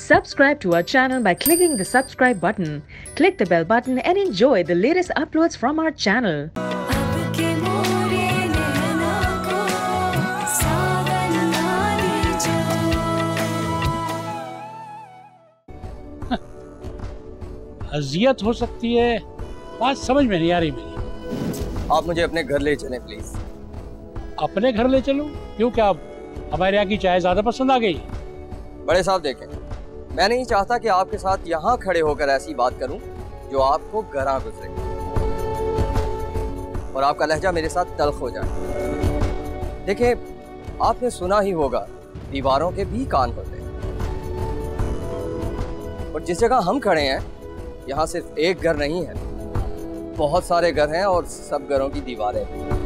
Subscribe to our channel by clicking the subscribe button. Click the bell button and enjoy the latest uploads from our channel. अजियत हो सकती है, बात समझ में नहीं आ रही मेरी। आप मुझे अपने घर ले चलें प्लीज। अपने घर ले चलूं? क्यों, क्या हमारे यहाँ की चाय ज्यादा पसंद आ गई? बड़े साहब देखें, मैं नहीं चाहता कि आपके साथ यहाँ खड़े होकर ऐसी बात करूं जो आपको गरा गुजरे और आपका लहजा मेरे साथ तल्ख हो जाए। देखिए, आपने सुना ही होगा, दीवारों के भी कान होते हैं। और जिस जगह हम खड़े हैं, यहाँ सिर्फ एक घर नहीं है, बहुत सारे घर हैं और सब घरों की दीवारें हैं।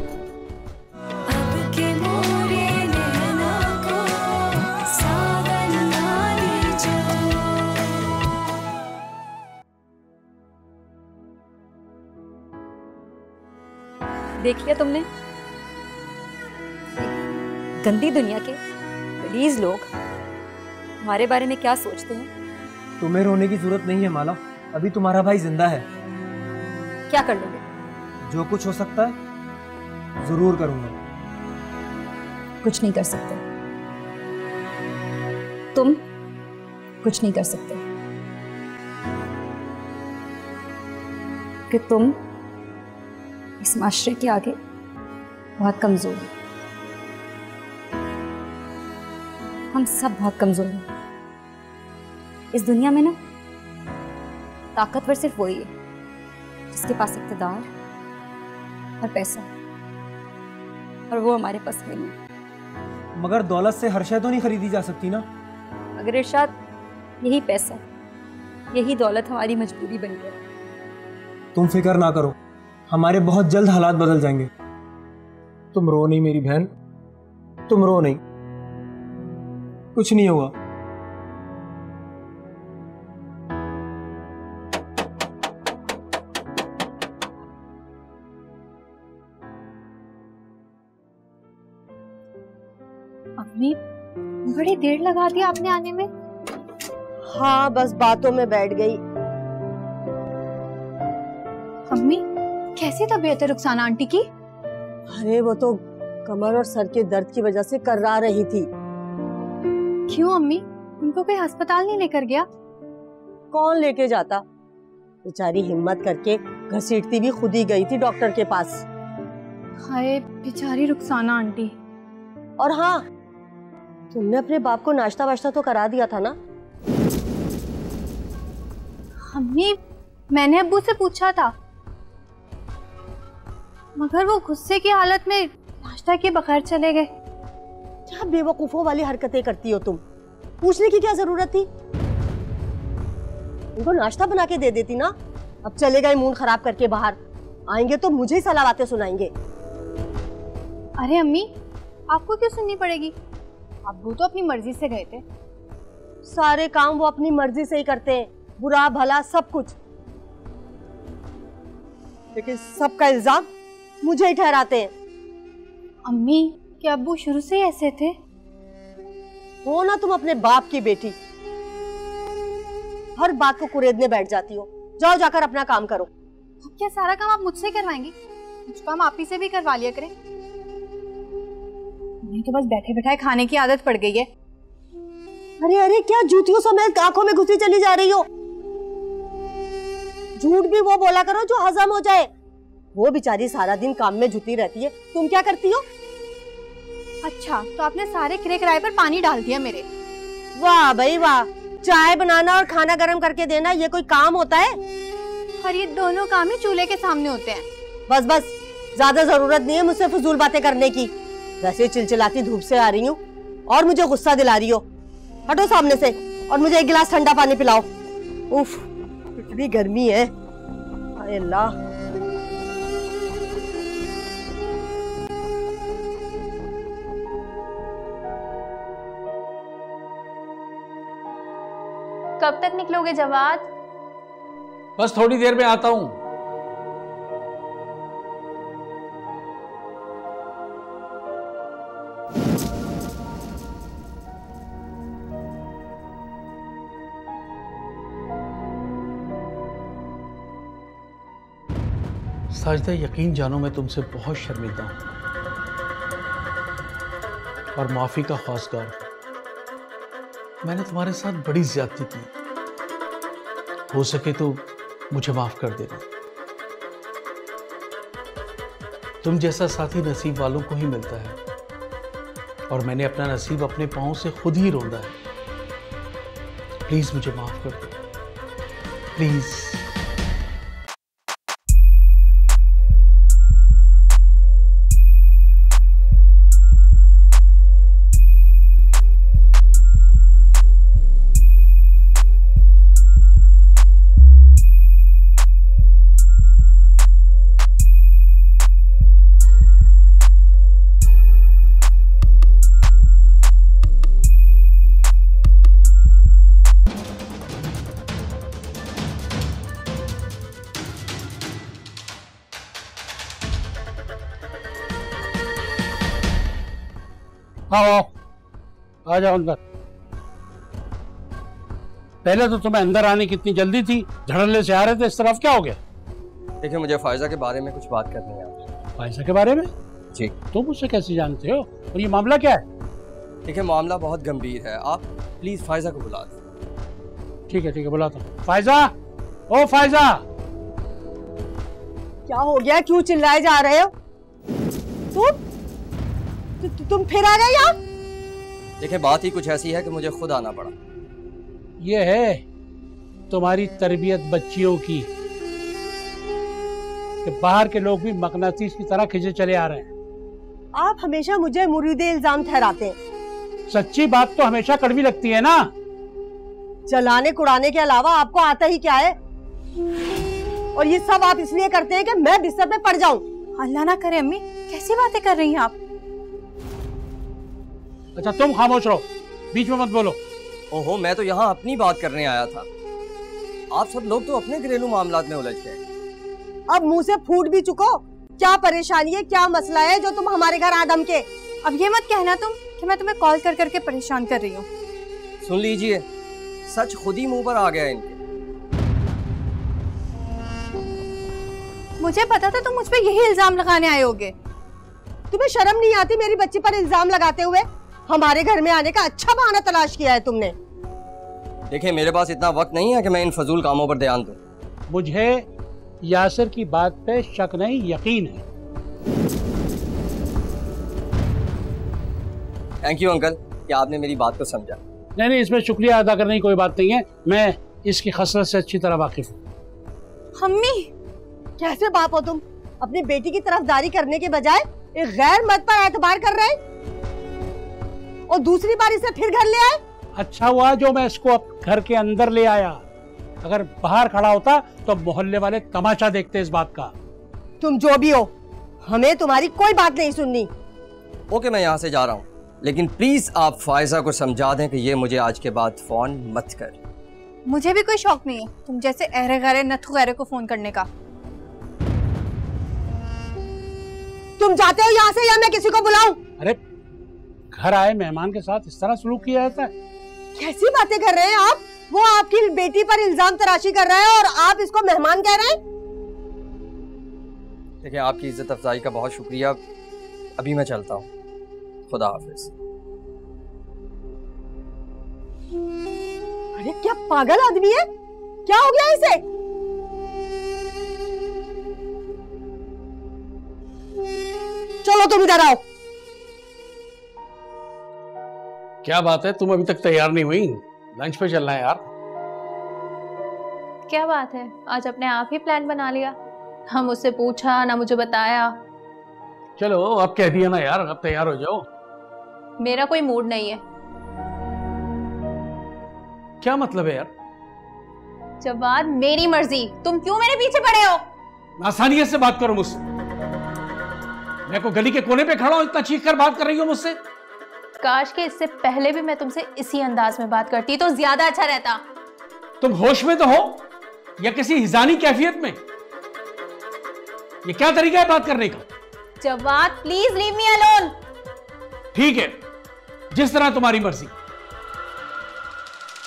देख लिया तुमने, गंदी दुनिया के प्लीज लोग हमारे बारे में क्या सोचते हैं। तुम्हें रोने की जरूरत नहीं है माला, अभी तुम्हारा भाई जिंदा है। क्या कर लोगे? जो कुछ हो सकता है जरूर करूंगा। कुछ नहीं कर सकते, तुम कुछ नहीं कर सकते कि तुम इस माशरे के आगे बहुत कमजोर हो। हम सब बहुत कमजोर हैं। इस दुनिया में ना ताकतवर सिर्फ वही है जिसके पास इक़्तिदार और पैसा, और वो हमारे पास में नहीं। मगर दौलत से हर शय तो नहीं खरीदी जा सकती ना। अगर इरशाद, यही पैसा, यही दौलत हमारी मजबूरी बन गई। तुम फिक्र ना करो, हमारे बहुत जल्द हालात बदल जाएंगे। तुम रो नहीं मेरी बहन, तुम रो नहीं, कुछ नहीं होगा। अम्मी, बड़ी देर लगा दी आपने आने में। हाँ, बस बातों में बैठ गई। अम्मी, कैसी तबीयत है रुखसाना आंटी की? अरे वो तो कमर और सर के दर्द की वजह से कर्रा रही थी। क्यों अम्मी, उनको कोई अस्पताल नहीं लेकर गया? कौन लेके जाता, बेचारी हिम्मत करके घसीटती भी खुद ही गई थी डॉक्टर के पास। हाय बेचारी रुखसाना आंटी। और हाँ, तुमने अपने बाप को नाश्ता वाश्ता तो करा दिया था ना? अम्मी, मैंने अब्बू से पूछा था, मगर वो गुस्से की हालत में नाश्ता के बगैर चले गए। क्या बेवकूफों वाली हरकतें करती हो तुम? पूछने की क्या जरूरत थी? उनको नाश्ता बना के दे देती ना। अब चले गए मूड खराब करके बाहर, आएंगे तो मुझे ही सलाह बातें सुनाएंगे। अरे अम्मी, आपको क्यों सुननी पड़ेगी? अब्बू तो अपनी मर्जी से गए थे। सारे काम वो अपनी मर्जी से ही करते हैं, बुरा भला सब कुछ, लेकिन सबका इल्जाम मुझे ही ठहराते हैं। अम्मी, क्या अब्बू शुरू से ही ऐसे थे? हो ना तुम अपने बाप की बेटी, हर बात को कुरेदने बैठ जाती हो। जाओ जाकर अपना काम करो। क्या सारा काम आप मुझसे करवाएंगी? कुछ काम आप ही से भी करवा लिया करें। मुझे तो बस बैठे बैठाए खाने की आदत पड़ गई है। अरे अरे, क्या जूतियों समेत आंखों में घुसी चली जा रही हो? झूठ भी वो बोला करो जो हजम हो जाए। वो बेचारी सारा दिन काम में जुटी रहती है, तुम क्या करती हो? अच्छा, तो आपने सारे किरे किराए पर पानी डाल दिया मेरे। वाह भाई वाह, चाय बनाना और खाना गर्म करके देना ये कोई काम होता है? और ये दोनों काम ही चूल्हे के सामने होते हैं। बस बस, ज्यादा जरूरत नहीं है मुझसे फजूल बातें करने की। वैसे चिलचिलाती धूप से आ रही हूँ और मुझे गुस्सा दिला रही हो। हटो सामने से और मुझे एक गिलास ठंडा पानी पिलाओ। उफ, इतनी गर्मी है। हाय अल्लाह। कब तक निकलोगे जवाद? बस थोड़ी देर में आता हूँ। साजिदा, यकीन जानो मैं तुमसे बहुत शर्मिंदा हूं और माफी का ख्वाहिशगार हूं। मैंने तुम्हारे साथ बड़ी ज्यादती की, हो सके तो मुझे माफ कर देना। तुम जैसा साथी नसीब वालों को ही मिलता है और मैंने अपना नसीब अपने पांव से खुद ही रोंदा है। प्लीज मुझे माफ कर दो, प्लीज। आओ, आ जाओ अंदर। पहले तो तुम्हें अंदर आने की इतनी जल्दी थी, धड़ल्ले से आ रहे थे, इस तरफ क्या हो गया? देखिए, मुझे फायजा के बारे में कुछ बात करनी है आपसे। फायजा के बारे में? जी। तुम मुझसे कैसे जानते हो और ये मामला क्या है? देखिए, मामला बहुत गंभीर है, आप प्लीज फायजा को बुला दें। ठीक है बुलाता हूँ। फायजा, ओ फायजा। क्या हो गया, क्यों चिल्लाए जा रहे हो? तुम फिर आ गए यहाँ? देखिए, बात ही कुछ ऐसी है कि मुझे खुद आना पड़ा। ये है तुम्हारी तरबियत बच्चियों की कि बाहर के लोग भी मकनातीस की तरह खिंचे चले आ रहे हैं। आप हमेशा मुझे मुरीदे इल्जाम ठहराते हैं। सच्ची बात तो हमेशा कड़वी लगती है ना। चलाने कुड़ाने के अलावा आपको आता ही क्या है? और ये सब आप इसलिए करते हैं कि मैं बिस्तर पे पड़ जाऊं। अल्लाह ना करे अम्मी, कैसी बातें कर रही हैं आप? अच्छा तुम खामोश रहो, बीच में मत बोलो। ओहो, मैं तो यहाँ अपनी बात करने आया था। आप सब लोग तो अपने घरेलू मामलात में उलझ गए। अब मुंह से फूट भी चुको। क्या परेशानी है, क्या मसला है जो तुम हमारे घर आदम के? अब ये मत कहना तुम कि मैं तुम्हें कॉल कर करके परेशान कर रही हूँ। सुन लीजिए, सच खुद ही मुंह पर आ गया इनके। मुझे पता था तुम मुझ पे यही इल्जाम लगाने आए होगे। तुम्हें शर्म नहीं आती मेरी बच्ची पर इल्जाम लगाते हुए? हमारे घर में आने का अच्छा बहाना तलाश किया है तुमने। देखिए, मेरे पास इतना वक्त नहीं है कि मैं इन फजूल कामों पर ध्यान दूं। मुझे यासिर की बात पे शक नहीं, यकीन है। थैंक यू अंकल कि आपने मेरी बात को समझा। नहीं, इसमें शुक्रिया अदा करने की कोई बात नहीं है, मैं इसकी खसरत से अच्छी तरह वाकिफ हूँ। अम्मी, कैसे बाप हो तुम? अपनी बेटी की तरफदारी करने के बजाय एक गैर मर्द पर एतबार कर रहे हैं और दूसरी बार इसे फिर घर ले आए। अच्छा हुआ जो मैं इसको अब घर के अंदर ले आया, अगर बाहर खड़ा होता तो मोहल्ले वाले तमाशा देखते इस बात का। तुम जो भी हो, हमें तुम्हारी कोई बात नहीं सुननी। ओके, मैं यहाँ से जा रहा हूँ, लेकिन प्लीज आप फायजा को समझा दें कि ये मुझे आज के बाद फोन मत कर। मुझे भी कोई शौक नहीं है तुम जैसे अहरे गहरे नथु गहरे को फोन करने का। तुम जाते हो यहाँ से या मैं किसी को बुलाऊं? अरे घर आए मेहमान के साथ इस तरह सलूक किया जाता है? कैसी बातें कर रहे हैं आप? वो आपकी बेटी पर इल्जाम तराशी कर रहा है और आप इसको मेहमान कह रहे हैं? देखिए, आपकी इज्जत अफजाई का बहुत शुक्रिया। अभी मैं चलता हूँ, खुदा हाफिज। अरे क्या पागल आदमी है, क्या हो गया इसे? चलो तुम इधर आओ। क्या बात है, तुम अभी तक तैयार नहीं हुई? लंच पे चलना है यार। क्या बात है, आज अपने आप ही प्लान बना लिया? ना मुझसे पूछा, ना मुझे बताया। चलो अब कह दिया ना यार, अब तैयार हो जाओ। मेरा कोई मूड नहीं है। क्या मतलब है यार? जवाद, मेरी मर्जी। तुम क्यों मेरे पीछे पड़े हो? आसानियत से बात करो मुझसे। मैं को गली के कोने पे खड़ा हूं, इतना चीख कर बात कर रही हो मुझसे? काश के इससे पहले भी मैं तुमसे इसी अंदाज में बात करती तो ज्यादा अच्छा रहता। तुम होश में तो हो या किसी हिजानी कैफियत में? ये क्या तरीका है बात करने का? Jawad, please leave me alone. ठीक है, जिस तरह तुम्हारी मर्जी।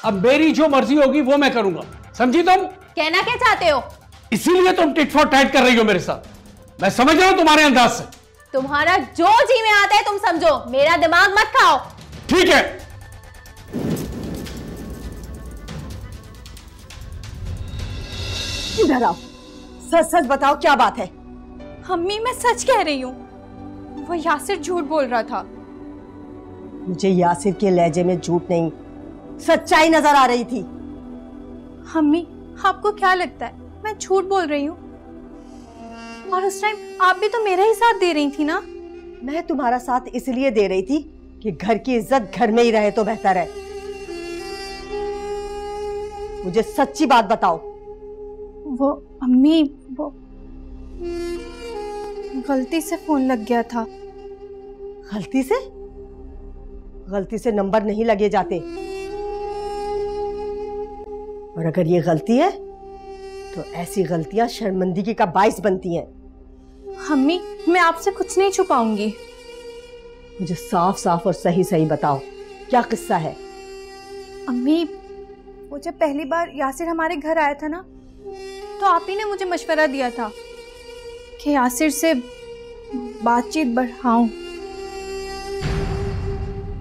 अब मेरी जो मर्जी होगी वो मैं करूंगा, समझी तुम? कहना क्या चाहते हो? इसीलिए तुम टिट फॉर टैट कर रही हो मेरे साथ। मैं समझ रहा हूं तुम्हारे अंदाज से। तुम्हारा जो जी में आता है तुम समझो, मेरा दिमाग मत खाओ। ठीक है, इधर आओ, सच सच बताओ क्या बात है। अम्मी मैं सच कह रही हूँ, वो यासिर झूठ बोल रहा था। मुझे यासिर के लहजे में झूठ नहीं, सच्चाई नजर आ रही थी। अम्मी आपको क्या लगता है मैं झूठ बोल रही हूँ? और उस टाइम आप भी तो मेरा ही साथ दे रही थी ना। मैं तुम्हारा साथ इसलिए दे रही थी कि घर की इज्जत घर में ही रहे तो बेहतर है। मुझे सच्ची बात बताओ। वो अम्मी, वो गलती से फोन लग गया था। गलती से? गलती से नंबर नहीं लगे जाते, और अगर ये गलती है तो ऐसी गलतियां शर्मिंदगी का बाइस बनती हैं। अम्मी मैं आपसे कुछ नहीं छुपाऊंगी। मुझे साफ साफ और सही सही बताओ, क्या किस्सा है? अम्मी वो जब पहली बार यासिर हमारे घर आया था ना, तो आप ही ने मुझे मशवरा दिया था कि यासिर से बातचीत बढ़ाऊं।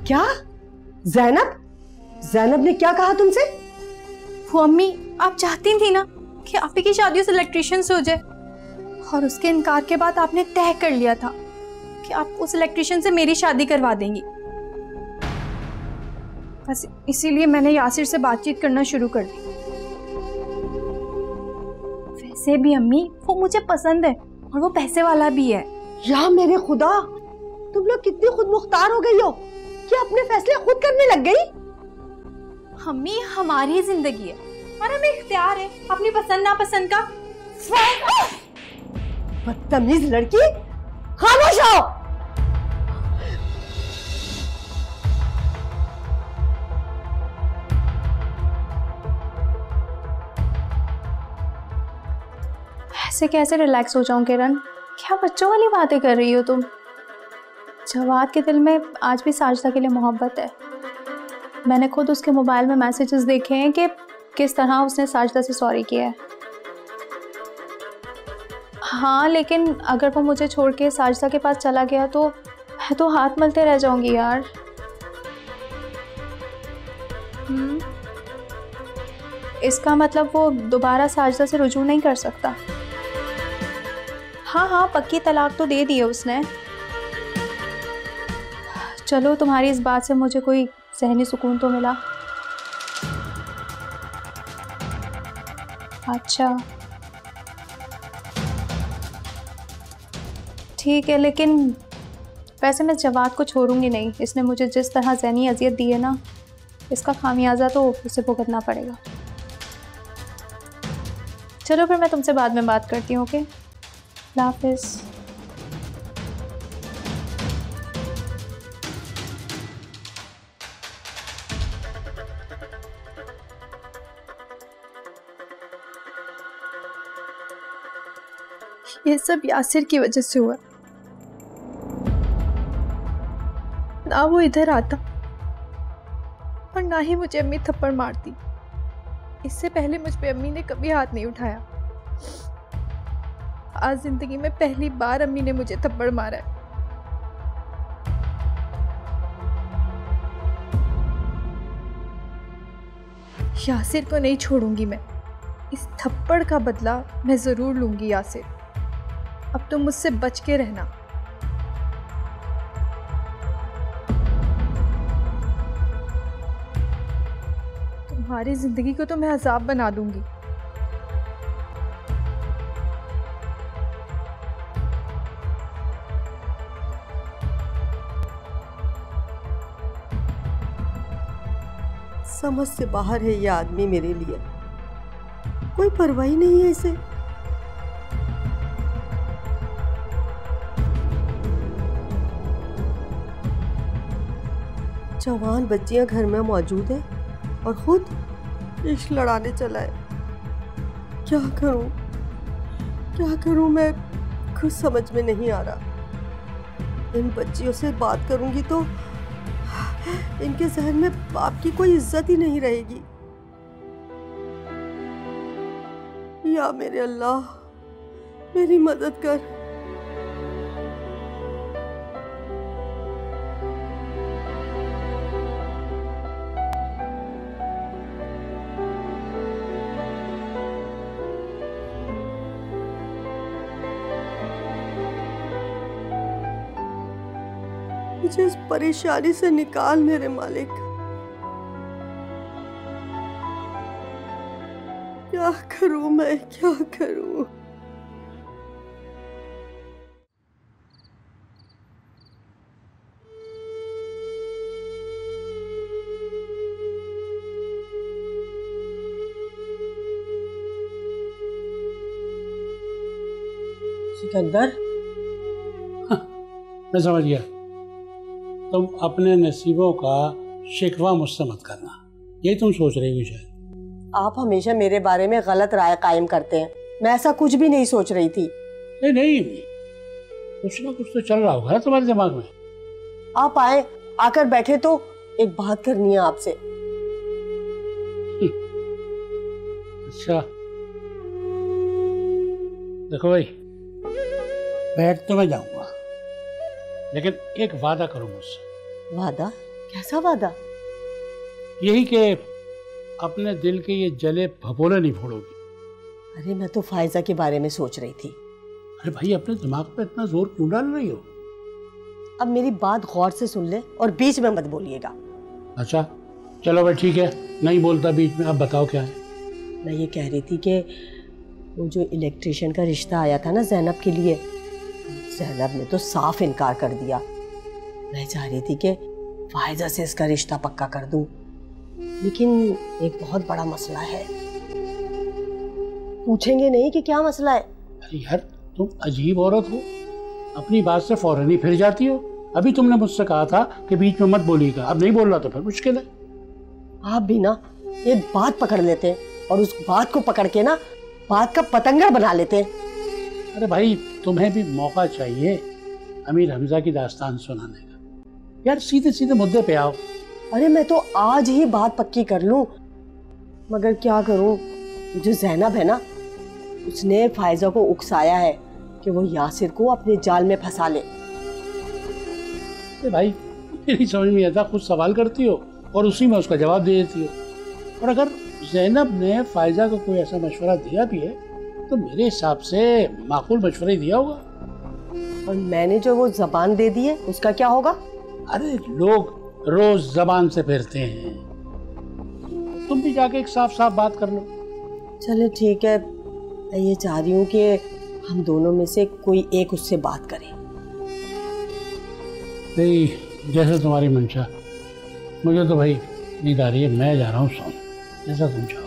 क्या? ज़ैनब? ज़ैनब ने क्या कहा तुमसे? वो अम्मी आप चाहती थी ना कि आप ही की शादी उस इलेक्ट्रिशियन से हो जाए, और उसके इनकार के बाद आपने तय कर लिया था कि आप उस इलेक्ट्रिशियन से मेरी शादी करवा देंगी। बस इसीलिए मैंने यासिर से बातचीत करना शुरू कर दी। वैसे भी अम्मी वो मुझे पसंद है और वो पैसे वाला भी है। या मेरे खुदा, तुम लोग कितनी खुद मुख्तार हो गई हो कि अपने फैसले खुद करने लग गई। अम्मी हमारी जिंदगी है और हमें इख्तियार है अपनी पसंद नापसंद का। बदतमीज लड़की, खामोश हो। ऐसे कैसे रिलैक्स हो जाऊं किरण? क्या बच्चों वाली बातें कर रही हो तुम? जवाद के दिल में आज भी साजिदा के लिए मोहब्बत है। मैंने खुद उसके मोबाइल में मैसेजेस देखे हैं कि किस तरह उसने साजिदा से सॉरी किया है। हाँ, लेकिन अगर वो मुझे छोड़ के साजिदा के पास चला गया तो मैं तो हाथ मलते रह जाऊंगी यार। इसका मतलब वो दोबारा साजिदा से रुजू नहीं कर सकता। हाँ, पक्की तलाक तो दे दी है उसने। चलो, तुम्हारी इस बात से मुझे कोई ज़हनी सुकून तो मिला। अच्छा ठीक है, लेकिन वैसे मैं जवाद को छोड़ूंगी नहीं। इसने मुझे जिस तरह ज़हनी अजियत दी है ना, इसका खामियाजा तो उसे भुगतना पड़ेगा। चलो फिर मैं तुमसे बाद में बात करती हूँ। ओके, अल्लाह हाफिज़। ये सब यासिर की वजह से हुआ। ना वो इधर आता और ना ही मुझे अम्मी थप्पड़ मारती। इससे पहले मुझ पे अम्मी ने कभी हाथ नहीं उठाया। आज जिंदगी में पहली बार अम्मी ने मुझे थप्पड़ मारा है। यासिर को नहीं छोड़ूंगी मैं। इस थप्पड़ का बदला मैं जरूर लूंगी यासिर। अब तुम मुझसे बच के रहना। तुम्हारी जिंदगी को तो मैं अजाब बना दूंगी। समझ से बाहर है ये आदमी मेरे लिए। कोई परवाह ही नहीं है इसे। जवान बच्चियां घर में मौजूद है और खुद इश्क लड़ाने चला है। क्या करूं मैं कुछ समझ में नहीं आ रहा। इन बच्चियों से बात करूंगी तो इनके जहन में बाप की कोई इज्जत ही नहीं रहेगी। या मेरे अल्लाह, मेरी मदद कर। मुझे इस परेशानी से निकाल मेरे मालिक। क्या करूं मैं, क्या करूं? सिकंदर, मैं समझ गया। तुम अपने नसीबों का शिकवा मुझसे मत करना, यही तुम सोच रही हो शायद। आप हमेशा मेरे बारे में गलत राय कायम करते हैं। मैं ऐसा कुछ भी नहीं सोच रही थी। नहीं, कुछ ना कुछ तो चल रहा होगा तुम्हारे दिमाग में। आप आए, आकर बैठे तो एक बात करनी है आपसे। अच्छा, देखो भाई, बैठ तो मैं जाऊंगा, लेकिन एक वादा करो मुझसे। वादा? कैसा वादा? यही कि अपने दिल के ये जले भभोले नहीं फोड़ोगी। अरे मैं तो फायजा के बारे में सोच रही थी। अरे भाई, अपने दिमाग पे इतना जोर क्यों डाल रही हो? अब मेरी बात गौर से सुन ले और बीच में मत बोलिएगा। अच्छा चलो भाई, ठीक है, नहीं बोलता बीच में। अब बताओ क्या है? मैं ये कह रही थी कि वो जो इलेक्ट्रिशियन का रिश्ता आया था ना जैनब के लिए, जैनब ने तो साफ इनकार कर दिया। मैं चाह रही थी कि फायजा से इसका रिश्ता पक्का कर दूं, लेकिन एक बहुत बड़ा मसला है। पूछेंगे नहीं कि क्या मसला है? अरे यार, तुम अजीब औरत हो, अपनी बात से फौरन ही फिर जाती हो। अभी तुमने मुझसे कहा था कि बीच में मत बोलिएगा, अब नहीं बोल रहा तो फिर मुश्किल है। आप भी ना एक बात पकड़ लेते हैं और उस बात को पकड़ के ना बात का पतंगा बना लेते हैं। अरे भाई, तुम्हें भी मौका चाहिए अमीर हमजा की दास्तान सुनाने का। यार सीधे सीधे मुद्दे पे आओ। अरे मैं तो आज ही बात पक्की कर लूं, मगर क्या करूं, जो जैनब है ना, उसने फायजा को उकसाया है कि वो यासिर को अपने जाल में फंसा ले। अरे भाई, मेरी समझ में आता, खुद सवाल करती हो और उसी में उसका जवाब दे देती हो। और अगर जैनब ने फायजा को कोई ऐसा मशवरा दिया भी है तो मेरे हिसाब से माकूल मशवरा ही दिया होगा। और मैंने जो वो जबान दे दी है उसका क्या होगा? अरे लोग रोज जबान से फिरते हैं, तुम भी जाके एक साफ साफ बात कर लो। चले ठीक है, मैं ये चाह रही हूँ कि हम दोनों में से कोई एक उससे बात करे। नहीं, जैसे तुम्हारी मंशा। मुझे तो भाई नींद आ रही है, मैं जा रहा हूँ सोने, जैसा तुम चाहो।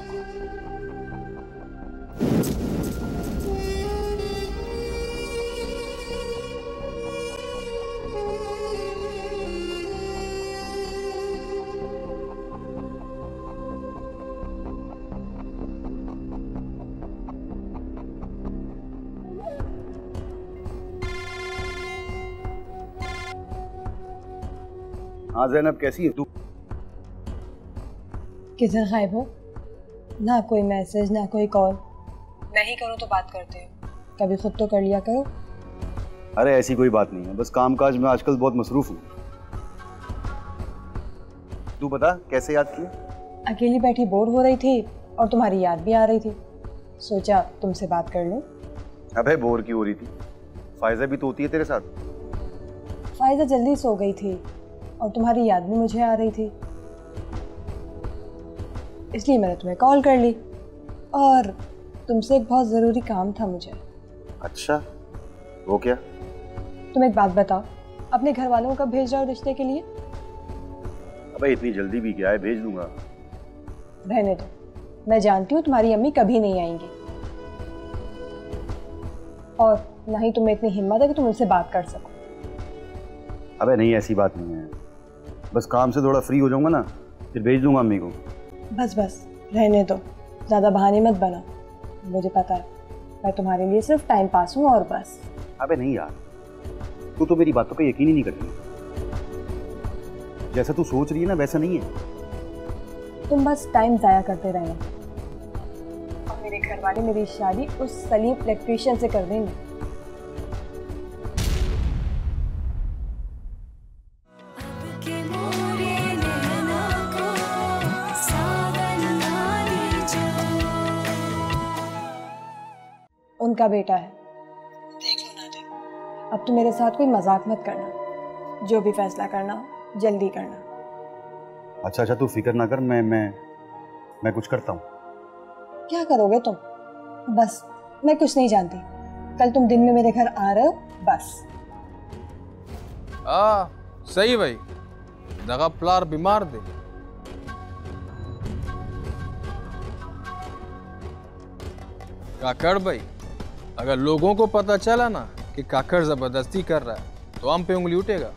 हाँ जैनब, कैसी है तू? किधर गायब हो? ना कोई मैसेज, ना कोई कॉल। मैं ही करूँ तो बात करते हो, कभी खुद तो कर लिया करो। अरे ऐसी कोई बात नहीं है, बस कामकाज में आजकल बहुत मसरूफ हूँ। तू बता, कैसे याद किया? अकेली बैठी बोर हो रही थी और तुम्हारी याद भी आ रही थी, सोचा तुमसे बात कर लूँ। अबे बोर क्यों हो रही थी? फायजा भी तो होती है तेरे साथ। फायजा जल्दी सो गई थी और तुम्हारी याद भी मुझे आ रही थी, इसलिए मैंने तुम्हें कॉल कर ली और तुमसे एक बहुत ज़रूरी काम था मुझे। अच्छा, वो क्या? तुम एक बात बताओ, अपने घर वालों को कब भेज रहे हो रिश्ते के लिए? अबे इतनी जल्दी भी क्या है, भेज दूंगा। रहने दो, मैं जानती हूँ तुम्हारी अम्मी कभी नहीं आएंगी और ना ही तुम्हें इतनी हिम्मत है कि तुम उनसे बात कर सको। अबे नहीं, ऐसी बात नहीं है, बस काम से थोड़ा फ्री हो जाऊंगा ना, फिर भेज दूंगा अम्मी को। बस रहने दो, ज़्यादा बहाने मत बना। मुझे पता है मैं तुम्हारे लिए सिर्फ टाइम पास हूँ और बस। अबे नहीं यार, तू तो मेरी बातों पे यकीन ही नहीं करती। जैसा तू सोच रही है ना वैसा नहीं है। तुम बस टाइम ज़ाया करते रहना और मेरे घर वाले मेरी शादी उस सलीम इलेक्ट्रिशियन से कर देंगे। उनका बेटा है, देख लो ना देख। अब तो मेरे साथ कोई मजाक मत करना, जो भी फैसला करना हो जल्दी करना। अच्छा तू फिक्र ना कर, मैं कुछ करता हूँ। क्या करोगे तुम? बस मैं कुछ नहीं जानती, कल तुम दिन में मेरे घर आ रहे हो बस। सही भाई, दगा प्लार बीमार दे। काकड़ भाई, अगर लोगों को पता चला ना कि काकड़ जबरदस्ती कर रहा है तो हम पे उंगली उठेगा।